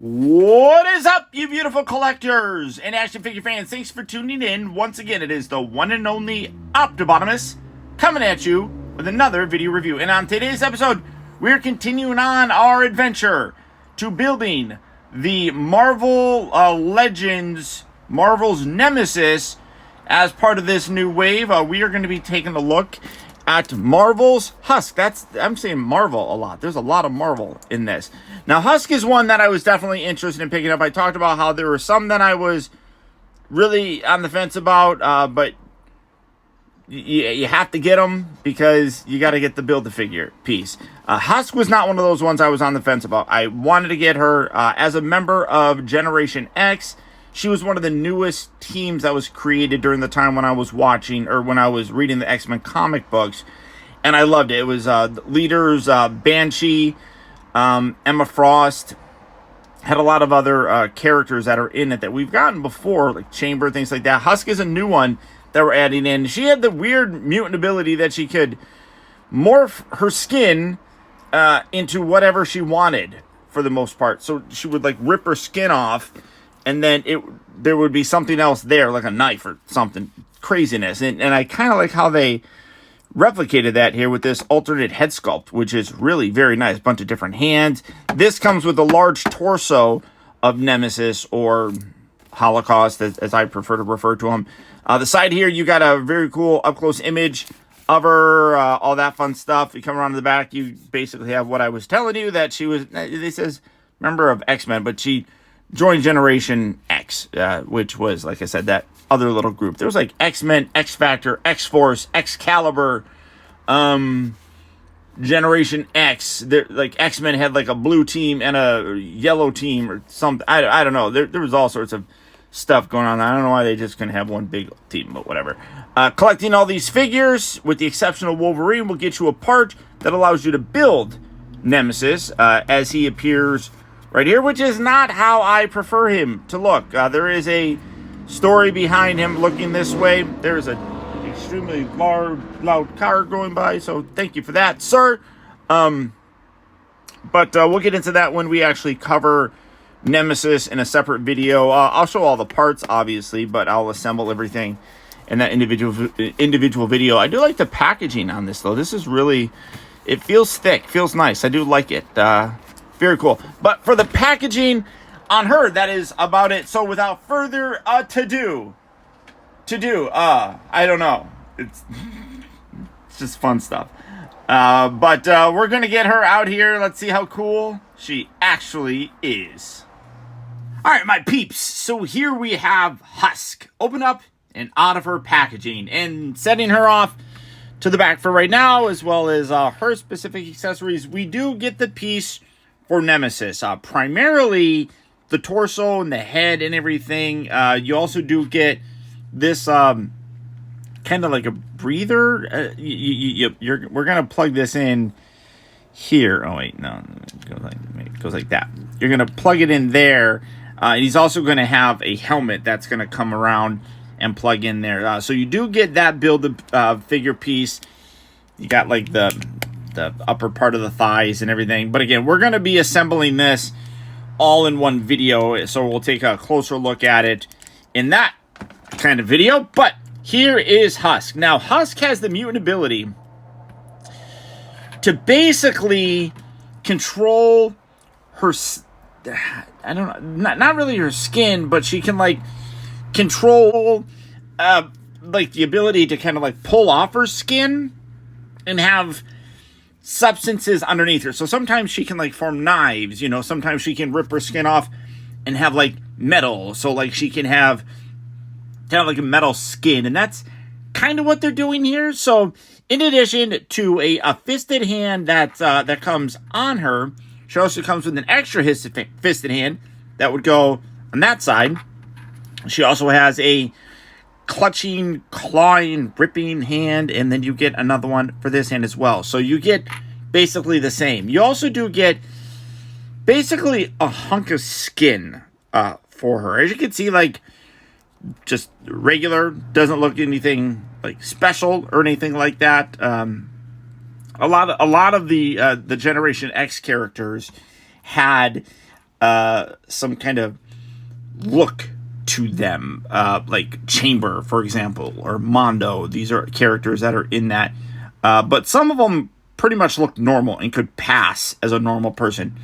What is up, you beautiful collectors and action figure fans? Thanks for tuning in. Once again, it is the one and only Optibotimus coming at you with another video review. And on today's episode, we're continuing on our adventure to building the Marvel Legends, Marvel's Nemesis, as part of this new wave. We are going to be taking a look at Marvel's Husk. I'm saying Marvel a lot. There's a lot of Marvel in this. Now, Husk is one that I was definitely interested in picking up. I talked about how there were some that I was really on the fence about, but you have to get them because you got to get the Build-A-Figure piece. Husk was not one of those ones I was on the fence about. I wanted to get her as a member of Generation X. She was one of the newest teams that was created during the time when I was watching, or when I was reading the X-Men comic books, and I loved it. It was leaders, Banshee, Emma Frost, had a lot of other characters that are in it that we've gotten before, like Chamber, things like that. Husk is a new one that we're adding in. She had the weird mutant ability that she could morph her skin into whatever she wanted for the most part. So she would like rip her skin off, and then there would be something else there, like a knife or something, craziness. And I kind of like how they replicated that here with this alternate head sculpt, which is really very nice. Bunch of different hands. This comes with a large torso of Nemesis, or Holocaust, as I prefer to refer to him. The side here, you got a very cool up-close image of her, all that fun stuff. You come around to the back, you basically have what I was telling you, that she was, this says member of X-Men, but she joined Generation X, which was, like I said, that other little group. There was like X-Men, X-Factor, X-Force, Excalibur, Generation X. Like X-Men had like a blue team and a yellow team or something. I don't know. There was all sorts of stuff going on. I don't know why they just couldn't have one big team, but whatever. Collecting all these figures, with the exception of Wolverine, will get you a part that allows you to build Nemesis as he appears right here, which is not how I prefer him to look. There is a story behind him looking this way. There is a extremely loud car going by, so thank you for that, sir. But we'll get into that when we actually cover Nemesis in a separate video. I'll show all the parts, obviously, but I'll assemble everything in that individual video. I do like the packaging on this, though. This is really, it feels thick, feels nice. I do like it. Very cool. But for the packaging on her, that is about it. So without further ado, I don't know. It's just fun stuff. But we're going to get her out here. Let's see how cool she actually is. All right, my peeps. So here we have Husk. Open up and out of her packaging. And setting her off to the back for right now, as well as her specific accessories, we do get the piece for Nemesis. Primarily the torso and the head and everything. You also do get this kind of like a breather. We're going to plug this in here. Oh, wait, no. It goes like that. You're going to plug it in there. He's also going to have a helmet that's going to come around and plug in there. So you do get that Build-A-Figure piece. You got like the upper part of the thighs and everything. But again, we're going to be assembling this all in one video, so we'll take a closer look at it in that kind of video. But here is Husk. Now, Husk has the mutant ability to basically control her, I don't know, not really her skin, but she can like control like the ability to kind of like pull off her skin and have substances underneath her. So sometimes she can like form knives, you know, sometimes she can rip her skin off and have like metal. So like she can have kind of like a metal skin, and that's kind of what they're doing here. So in addition to a fisted hand that comes on her, she also comes with an extra fisted hand that would go on that side. She also has a clutching, clawing, ripping hand, and then you get another one for this hand as well. So you get basically the same. You also do get basically a hunk of skin for her. As you can see, like, just regular, doesn't look anything like special or anything like that. A lot of the Generation X characters had some kind of look to them, like Chamber, for example, or Mondo. These are characters that are in that, but some of them pretty much look normal and could pass as a normal person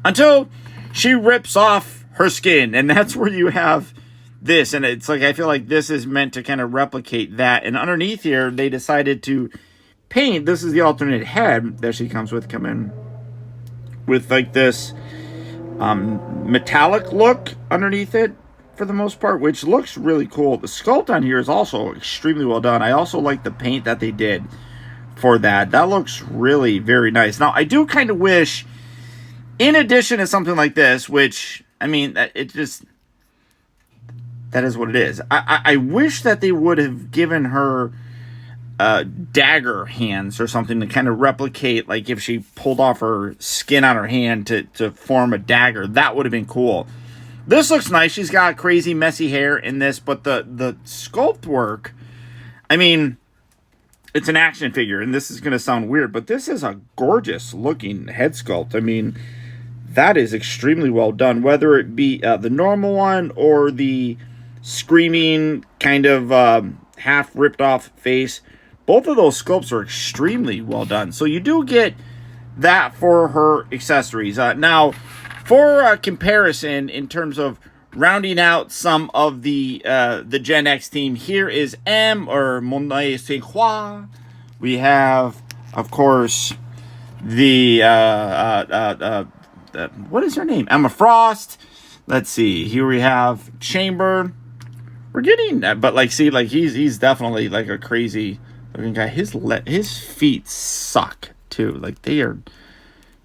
until she rips off her skin, and that's where you have this. And it's like, I feel like this is meant to kind of replicate that, and underneath here they decided to paint, this is the alternate head that she comes with, come in with like this metallic look underneath it for the most part, which looks really cool. The sculpt on here is also extremely well done. I also like the paint that they did for that. That looks really very nice. Now, I do kind of wish, in addition to something like this, which, I mean, it just, that is what it is. I wish that they would have given her dagger hands or something to kind of replicate, like if she pulled off her skin on her hand to form a dagger. That would have been cool. This looks nice. She's got crazy messy hair in this, but the sculpt work, I mean, it's an action figure, and this is going to sound weird, but this is a gorgeous looking head sculpt. I mean, that is extremely well done, whether it be the normal one or the screaming kind of half ripped off face. Both of those sculpts are extremely well done. So you do get that for her accessories. Now, for comparison, in terms of rounding out some of the Gen X team, here is M, or Monet Saint Croix. We have, of course, the what is her name? Emma Frost. Let's see. Here we have Chamber. We're getting that, but like, see, like he's definitely like a crazy looking guy. His feet suck too. Like, they are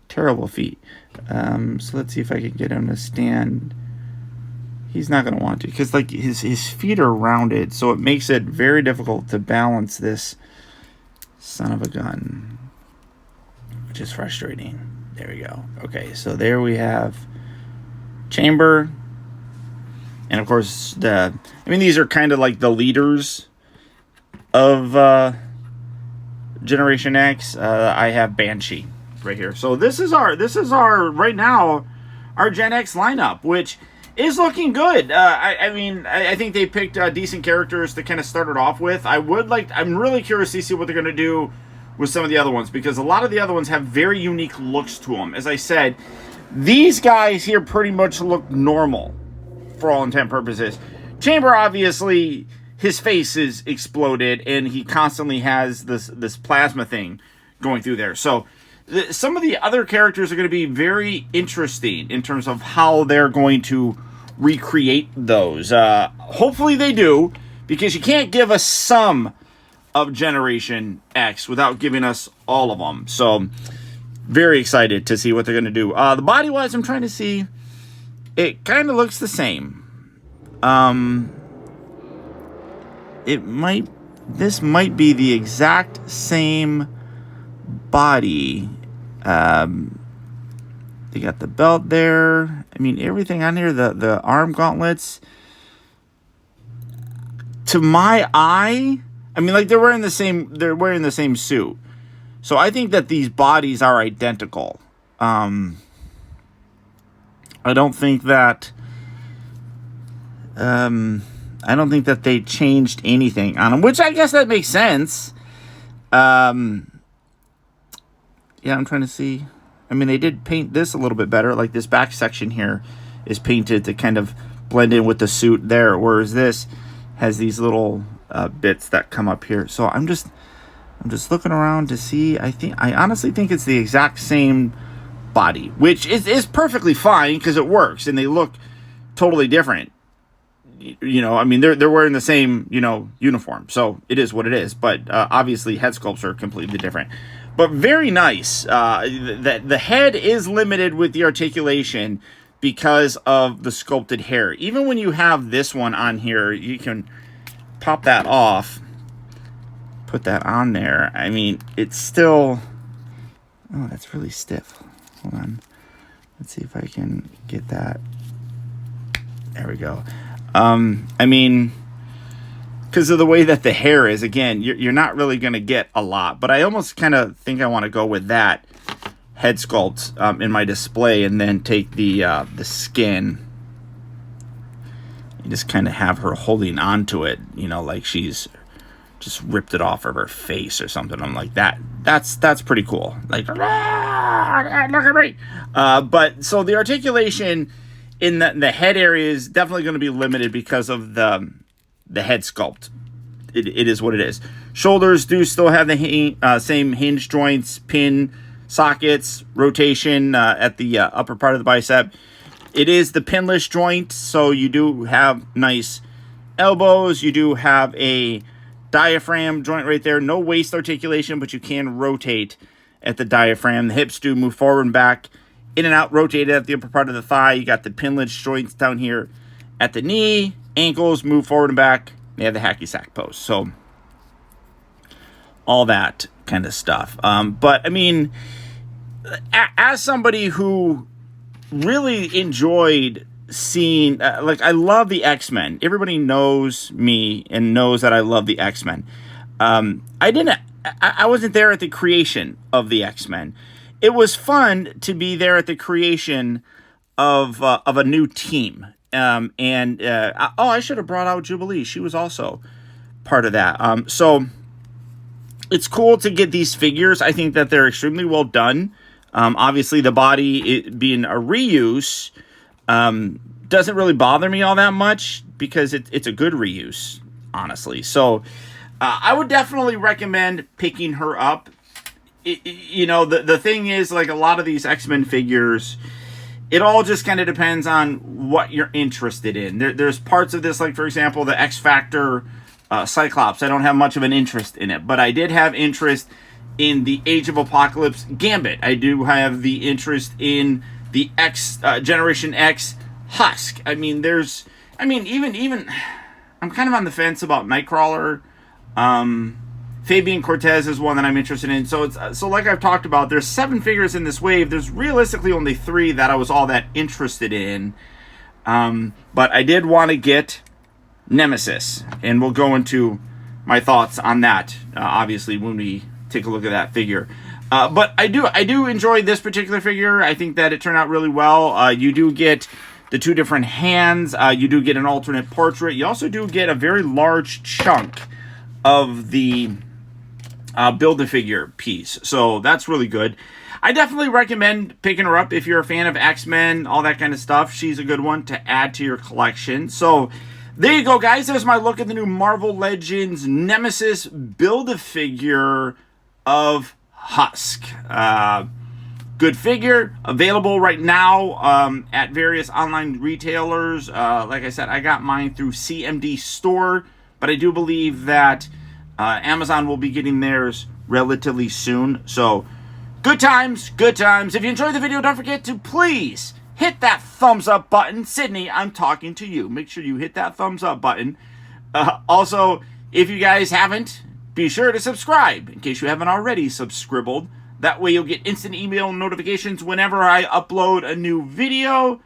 terrible feet. So let's see if I can get him to stand. He's not going to want to, because like his feet are rounded, so it makes it very difficult to balance this son of a gun, which is frustrating. There we go. Okay, so there we have Chamber. And of course, these are kind of like the leaders of Generation X. I have Banshee right here. So this is our right now, our Gen X lineup, which is looking good. I think they picked decent characters to kind of start it off with. I'm really curious to see what they're going to do with some of the other ones, because a lot of the other ones have very unique looks to them. As I said, these guys here pretty much look normal for all intent purposes. Chamber, obviously, his face is exploded, and he constantly has this plasma thing going through there. So some of the other characters are going to be very interesting in terms of how they're going to recreate those. Hopefully they do, because you can't give us some of Generation X without giving us all of them. So very excited to see what they're going to do. The body-wise, I'm trying to see. It kind of looks the same. This might be the exact same body. They got the belt there. I mean, everything on here, the arm gauntlets. To my eye, I mean, like, they're wearing the same suit. So I think that these bodies are identical. I don't think that they changed anything on them, which I guess that makes sense. Yeah, I'm trying to see. I mean, they did paint this a little bit better. Like, this back section here is painted to kind of blend in with the suit there, whereas this has these little bits that come up here. So I'm just looking around to see. I honestly think it's the exact same body, which is perfectly fine, because it works, and they look totally different. You know, I mean, they're wearing the same, uniform, so it is what it is. But obviously, head sculpts are completely different. But very nice. The head is limited with the articulation because of the sculpted hair. Even when you have this one on here, you can pop that off, put that on there. I mean, it's still... Oh, that's really stiff. Hold on. Let's see if I can get that. There we go. I mean, because of the way that the hair is, again, you're not really going to get a lot. But I almost kind of think I want to go with that head sculpt in my display, and then take the skin and just kind of have her holding onto it, you know, like she's just ripped it off of her face or something. I'm like, that's pretty cool. Like, look at me. But so the articulation in the head area is definitely going to be limited because of the head sculpt. It is what it is. Shoulders do still have the same hinge joints, pin sockets, rotation at the upper part of the bicep. It is the pinless joint, so you do have nice elbows. You do have a diaphragm joint right there. No waist articulation, but you can rotate at the diaphragm. The hips do move forward and back, in and out, rotated at the upper part of the thigh. You got the pinless joints down here at the knee. Ankles move forward and back. They have the hacky sack pose. So all that kind of stuff. But I mean, as somebody who really enjoyed seeing, like, I love the X-Men. Everybody knows me and knows that I love the X-Men. I wasn't there at the creation of the X-Men. It was fun to be there at the creation of a new team. I should have brought out Jubilee. She was also part of that. So it's cool to get these figures. I think that they're extremely well done. Obviously, the body being a reuse doesn't really bother me all that much because it's a good reuse, honestly. So I would definitely recommend picking her up. You know, the thing is, like, a lot of these X-Men figures, it all just kind of depends on what you're interested in. There's parts of this, like, for example, the X-Factor Cyclops. I don't have much of an interest in it, but I did have interest in the Age of Apocalypse Gambit. I do have the interest in the Generation X Husk. I mean, even I'm kind of on the fence about Nightcrawler. Fabian Cortez is one that I'm interested in. So like I've talked about, there's 7 figures in this wave. There's realistically only 3 that I was all that interested in. But I did want to get Nemesis, and we'll go into my thoughts on that, obviously, when we take a look at that figure. But I do enjoy this particular figure. I think that it turned out really well. You do get the 2 different hands. You do get an alternate portrait. You also do get a very large chunk of the Build-A-Figure piece. So that's really good. I definitely recommend picking her up if you're a fan of X-Men, all that kind of stuff. She's a good one to add to your collection. So there you go, guys. There's my look at the new Marvel Legends Nemesis Build-A-Figure of Husk. Good figure, available right now at various online retailers. Like I said, I got mine through CMD Store, but I do believe that Amazon will be getting theirs relatively soon. So good times, good times. If you enjoyed the video, don't forget to please hit that thumbs up button. Sydney, I'm talking to you. Make sure you hit that thumbs up button. Also, if you guys haven't, be sure to subscribe in case you haven't already subscribed. That way you'll get instant email notifications whenever I upload a new video,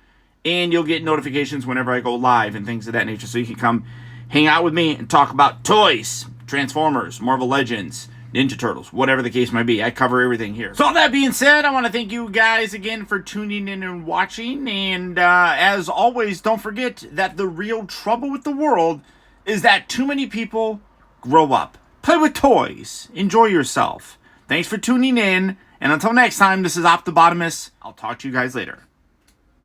and you'll get notifications whenever I go live and things of that nature, so you can come hang out with me and talk about toys, Transformers, Marvel Legends, Ninja Turtles, whatever the case might be. I cover everything here. So all that being said, I want to thank you guys again for tuning in and watching. And as always, don't forget that the real trouble with the world is that too many people grow up. Play with toys. Enjoy yourself. Thanks for tuning in. And until next time, this is Optibotimus. I'll talk to you guys later.